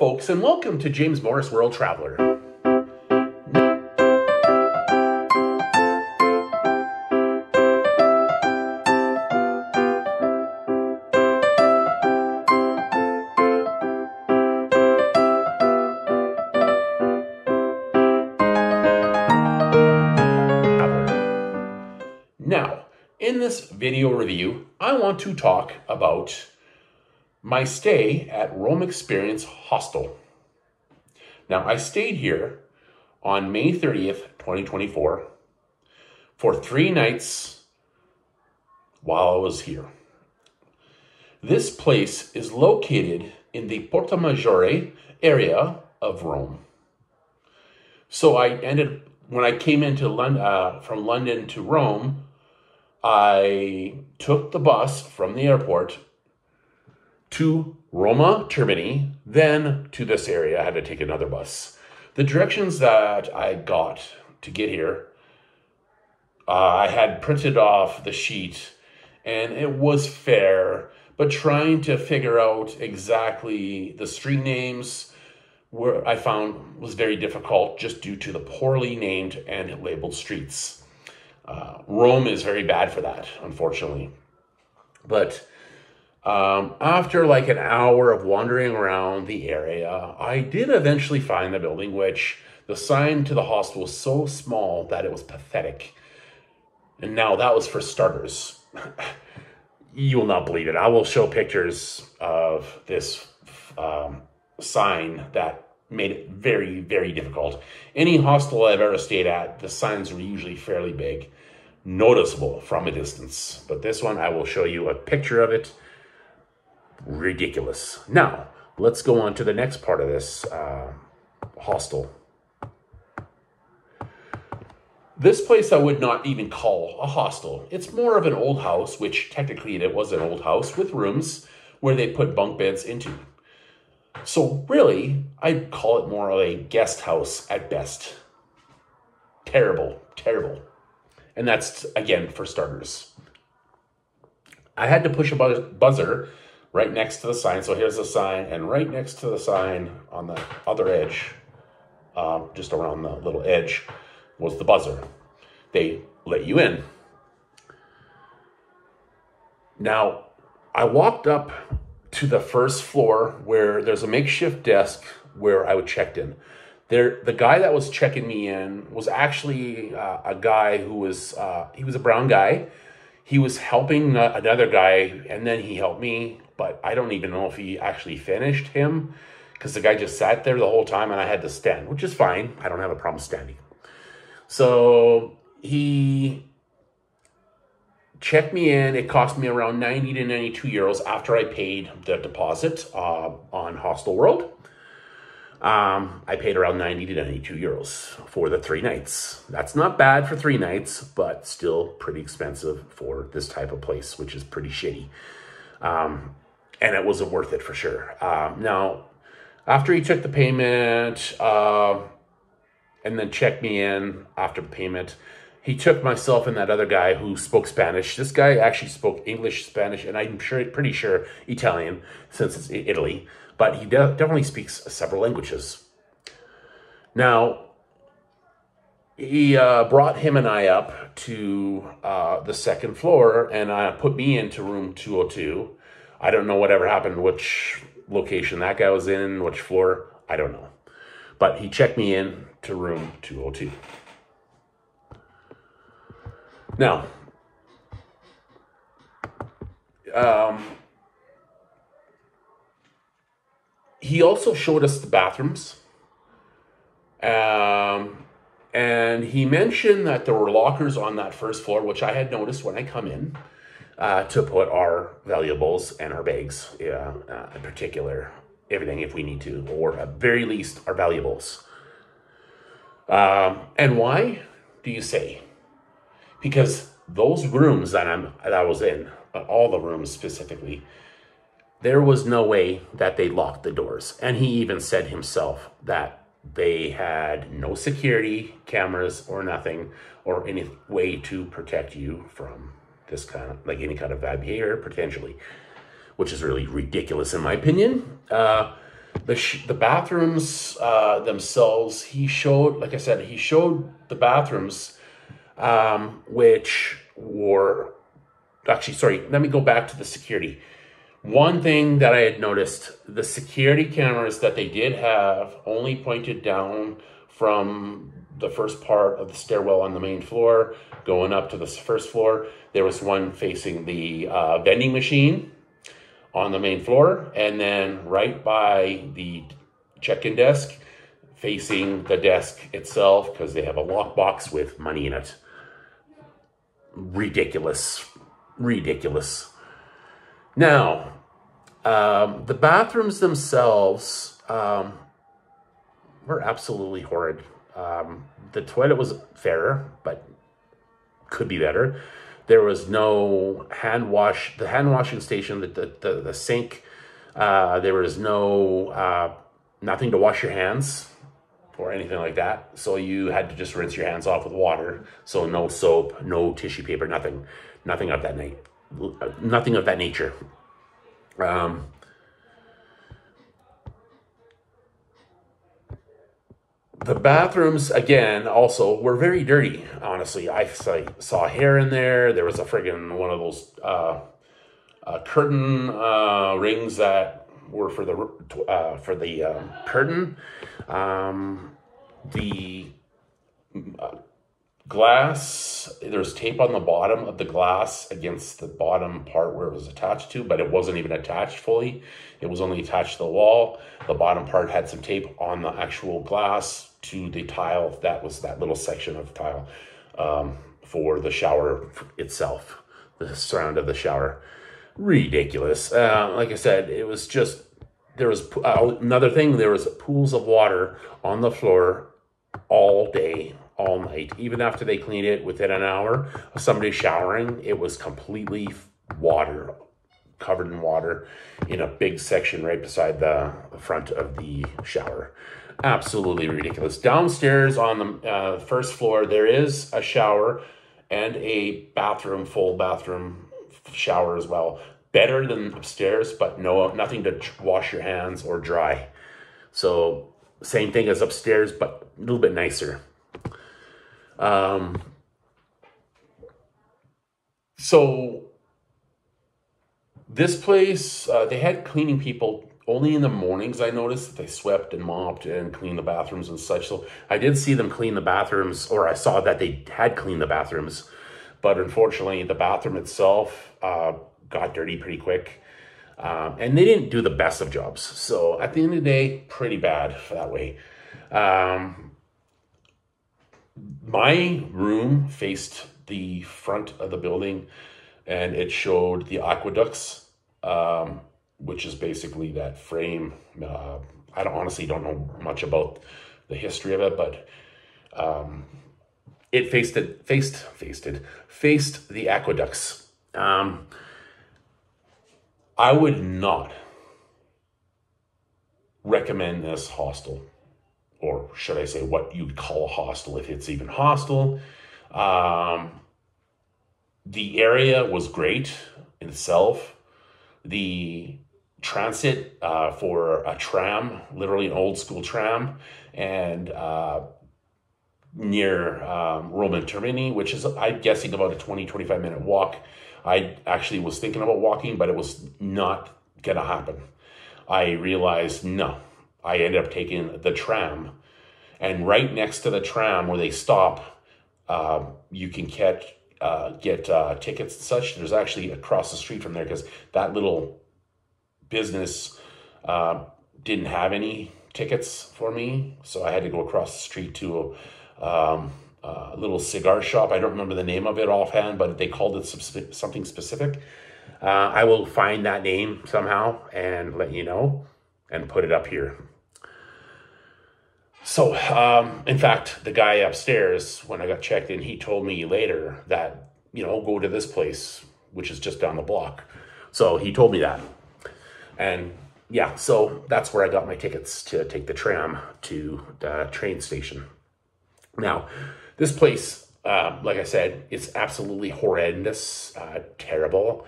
folks, and welcome to James Morris World Traveler. Now, in this video review, I want to talk about my stay at Rome Experience Hostel. Now, I stayed here on May 30th, 2024 for 3 nights while I was here. This place is located in the Porta Maggiore area of Rome. So when I came into London, from London to Rome, I took the bus from the airport to Roma Termini, then to this area. I had to take another bus. The directions that I got to get here, I had printed off the sheet, and it was fair, but trying to figure out exactly the street names where I found was very difficult just due to the poorly named and labeled streets. Rome is very bad for that, unfortunately. But after like an hour of wandering around the area, I did eventually find the building, which the sign to the hostel was so small that it was pathetic. And now that was for starters. You will not believe it. I will show pictures of this sign that made it very, very difficult. Any hostel I've ever stayed at, the signs were usually fairly big, noticeable from a distance. But this one, I will show you a picture of it. Ridiculous. Now, let's go on to the next part of this hostel. This place I would not even call a hostel. It's more of an old house, which technically it was an old house with rooms where they put bunk beds into. So really, I'd call it more of a guest house at best. Terrible, terrible. And that's, again, for starters. I had to push a buzzer right next to the sign. So here's the sign, and right next to the sign on the other edge, just around the little edge, was the buzzer. They let you in. Now, I walked up to the first floor where there's a makeshift desk where I would check in. The guy that was checking me in was actually a guy who was, he was a brown guy. He was helping another guy, and then he helped me, but I don't even know if he actually finished him because the guy just sat there the whole time and I had to stand, which is fine. I don't have a problem standing. So he checked me in. It cost me around 90 to 92 euros after I paid the deposit on Hostel World. I paid around 90 to 92 euros for the 3 nights. That's not bad for 3 nights, but still pretty expensive for this type of place, which is pretty shitty. And it wasn't worth it for sure. Now, after he took the payment and then checked me in after the payment, he took myself and that other guy who spoke Spanish. This guy actually spoke English, Spanish, and I'm pretty sure Italian, since it's Italy. But he definitely speaks several languages. Now, he brought him and I up to the second floor and put me into room 202. I don't know whatever happened, which location that guy was in, which floor, I don't know. But he checked me in to room 202. Now, he also showed us the bathrooms, and he mentioned that there were lockers on that first floor, which I had noticed when I come in, to put our valuables and our bags, in particular, everything if we need to, or at very least our valuables. And why, do you say? Because those rooms that I was in, all the rooms specifically, there was no way that they locked the doors. And he even said himself that they had no security cameras or nothing, or any way to protect you from this kind of, like any kind of bad behavior, potentially, which is really ridiculous in my opinion. The bathrooms themselves, he showed, like I said, he showed the bathrooms, which were, actually, sorry, let me go back to the security. One thing that I had noticed, the security cameras that they did have only pointed down from the first part of the stairwell on the main floor, going up to the first floor. There was one facing the vending machine on the main floor, and then right by the check-in desk, facing the desk itself, because they have a lockbox with money in it. Ridiculous. Ridiculous. Now, the bathrooms themselves were absolutely horrid. The toilet was fairer, but could be better. There was no hand wash. The hand washing station, the sink, there was no, nothing to wash your hands or anything like that. So you had to just rinse your hands off with water. So no soap, no tissue paper, nothing of that nothing of that nature. The bathrooms, again, also were very dirty, honestly. I saw hair in there. There was a friggin' one of those curtain rings that were for the curtain. The glass, there's tape on the bottom of the glass against the bottom part where it was attached to, but it wasn't even attached fully. It was only attached to the wall. The bottom part had some tape on the actual glass to the tile. That was that little section of tile for the shower itself, the surround of the shower. Ridiculous. Like I said, it was just, there was another thing, there was pools of water on the floor all day, all night. Even after they cleaned it, within an hour of somebody showering, it was completely water, covered in water in a big section right beside the front of the shower. Absolutely ridiculous. Downstairs on the first floor, there is a shower and a bathroom, full bathroom shower as well. Better than upstairs, but nothing to wash your hands or dry. So same thing as upstairs, but a little bit nicer. So this place, they had cleaning people only in the mornings. I noticed that they swept and mopped and cleaned the bathrooms and such. So I did see them clean the bathrooms, or I saw that they had cleaned the bathrooms. But unfortunately, the bathroom itself got dirty pretty quick. And they didn't do the best of jobs. So at the end of the day, pretty bad that way. My room faced the front of the building, and it showed the aqueducts, which is basically that frame. I honestly don't know much about the history of it, but it faced the aqueducts. I would not recommend this hostel, or should I say what you'd call a hostel, if it's even hostel. The area was great in itself. The transit for a tram, literally an old school tram, and near Romeitaly, which is, I'm guessing, about a 20-25 minute walk. I actually was thinking about walking, but it was not gonna happen. I realized, no. I ended up taking the tram, and right next to the tram where they stop, you can get tickets and such. There's actually across the street from there, because that little business didn't have any tickets for me, so I had to go across the street to a little cigar shop. I don't remember the name of it offhand, but they called it something specific. I will find that name somehow and let you know and put it up here. So, in fact, the guy upstairs, when I got checked in, he told me later that, you know, go to this place, which is just down the block. So he told me that. And yeah, so that's where I got my tickets to take the tram to the train station. Now, this place, like I said, is absolutely horrendous, terrible.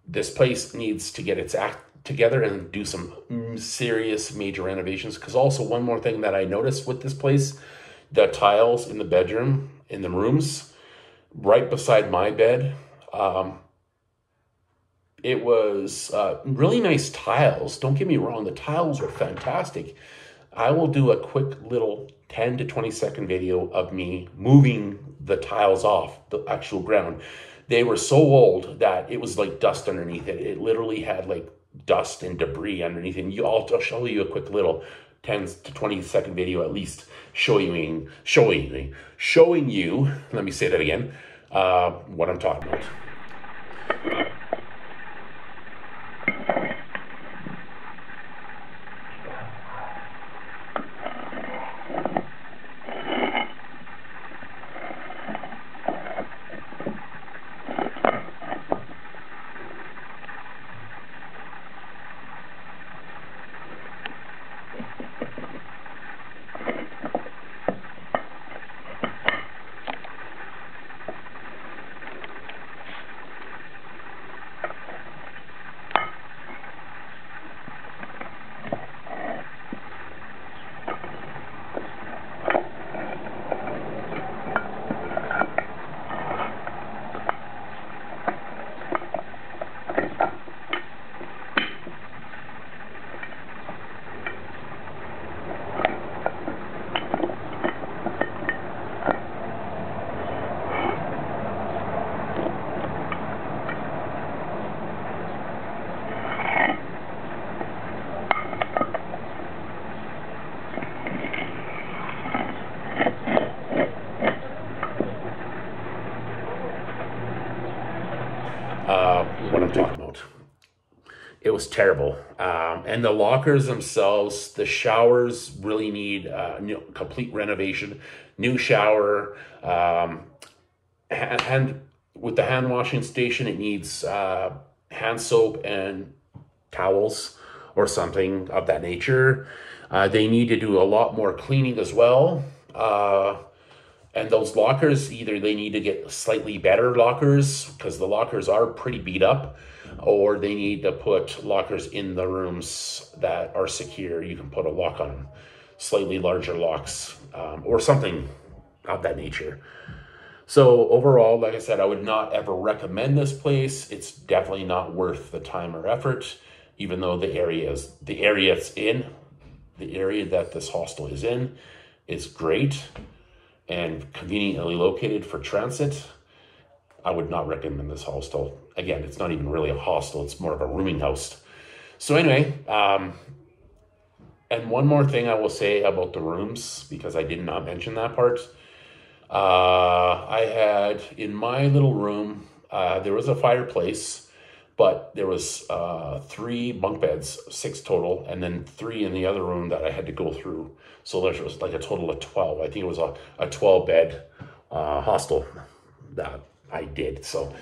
This place needs to get its act together and do some serious major renovations. Because also one more thing that I noticed with this place, the tiles in the bedroom, in the rooms, right beside my bed, it was really nice tiles. Don't get me wrong, the tiles were fantastic. I will do a quick little 10 to 20 second video of me moving the tiles off the actual ground. They were so old that it was like dust underneath it. It literally had like dust and debris underneath it. And I'll show you a quick little 10 to 20 second video at least showing you, let me say that again, what I'm talking about. What I'm talking about. It was terrible. And the lockers themselves, the showers really need complete renovation, new shower, and with the hand washing station, it needs hand soap and towels or something of that nature. They need to do a lot more cleaning as well. And those lockers, either they need to get slightly better lockers because the lockers are pretty beat up, or they need to put lockers in the rooms that are secure. You can put a lock on them, slightly larger locks, or something of that nature. So overall, like I said, I would not ever recommend this place. It's definitely not worth the time or effort, even though the area that this hostel is in is great and conveniently located for transit. I would not recommend this hostel. Again, it's not even really a hostel. It's more of a rooming house. So anyway, and one more thing I will say about the rooms, because I did not mention that part. I had in my little room, there was a fireplace, but there was 3 bunk beds, 6 total, and then 3 in the other room that I had to go through. So there was like a total of 12. I think it was a 12-bed hostel that I did. So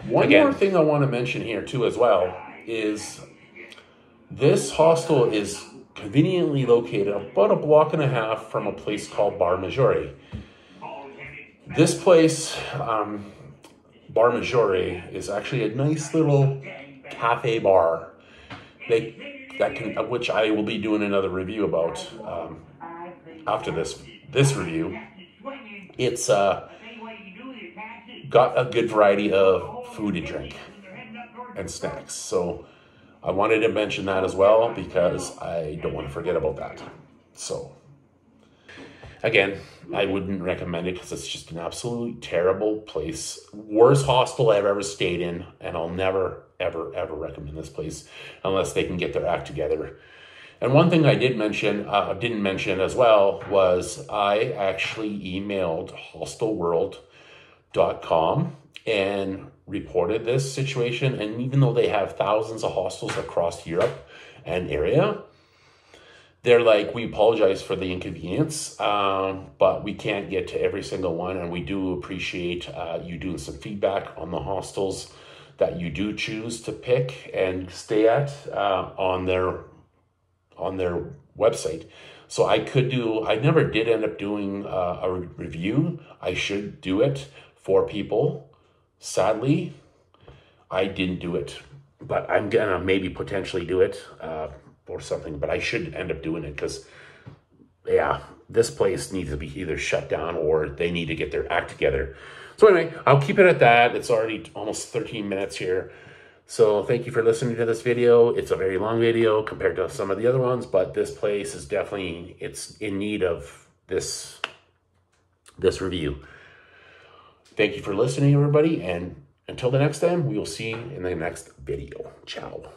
one more thing I want to mention here too as well is this hostel is conveniently located about a block and a half from a place called Bar Maggiore. This place, Bar Maggiore, is actually a nice little cafe bar which I will be doing another review about after this review. It's got a good variety of food and drink and snacks. So I wanted to mention that as well because I don't want to forget about that. So again, I wouldn't recommend it because it's just an absolutely terrible place. Worst hostel I've ever stayed in, and I'll never, ever, ever recommend this place unless they can get their act together. And one thing I didn't mention as well was I actually emailed hostelworld.com and reported this situation. And even though they have thousands of hostels across Europe and area, they're like, we apologize for the inconvenience, but we can't get to every single one. And we do appreciate you doing some feedback on the hostels that you do choose to pick and stay at on their website. So I never did end up doing a review. I should do it for people. Sadly, I didn't do it but I'm gonna maybe potentially do it or something, but I should end up doing it because, yeah, this place needs to be either shut down or they need to get their act together. So anyway, I'll keep it at that. It's already almost 13 minutes here. So thank you for listening to this video. It's a very long video compared to some of the other ones, but this place is definitely, it's in need of this review. Thank you for listening, everybody, and until the next time, we will see you in the next video. Ciao.